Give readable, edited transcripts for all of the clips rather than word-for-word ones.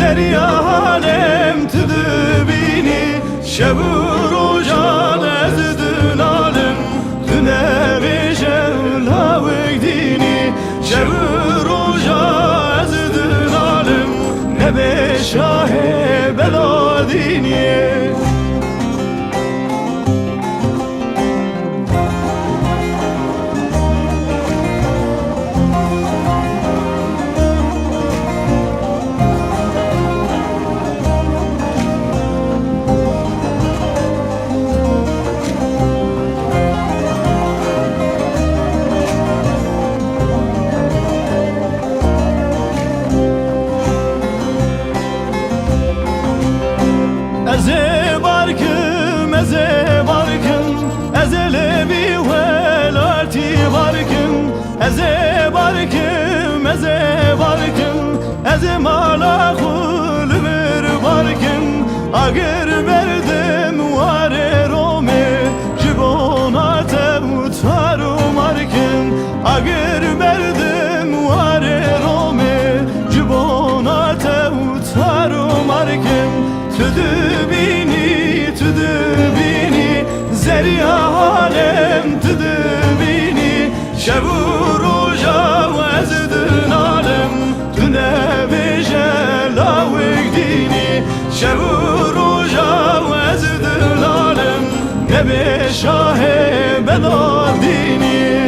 زریا حالم تدبینی شب و روزان از دلالم دنیا لاوک دینی شب و روزان از دلالم نبی شاه بلا دینی ezelebi velati barkın eze barkın eze mala kulmir barkın agir berdem vare rome jibona temutaru markın agir berdem vare rome jibona temutaru markın tüdübini زریا حالم تدبینی شب و روزا و از دنالم تو نبیشه لاوک دینی شب و روزا و از دنالم نبی شاه بدار دینی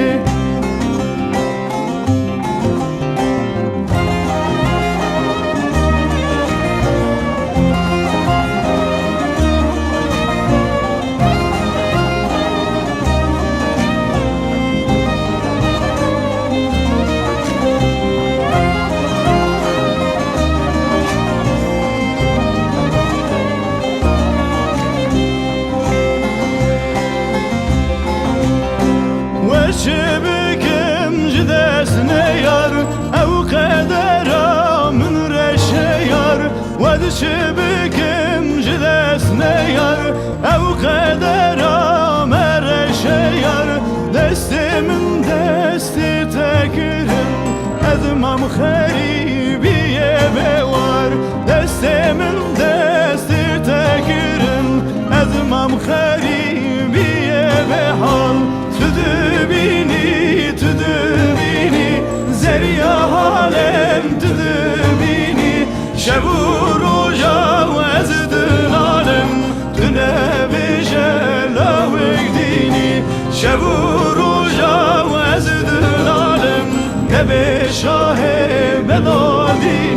شبكم جدسنا يار أو قدرا من رشيار ود شبكم جدسنا يار أو قدرا من رشيار دست من دست تكرم أذمم خريبي بوار دست من دست تكرم أذمم خريبي بحال تدبینی زریا حالم تدبینی شب و روزا و از دلالم تو نبیشه لاوک دینی شب و روزا و از دلالم نبی شاه بدادی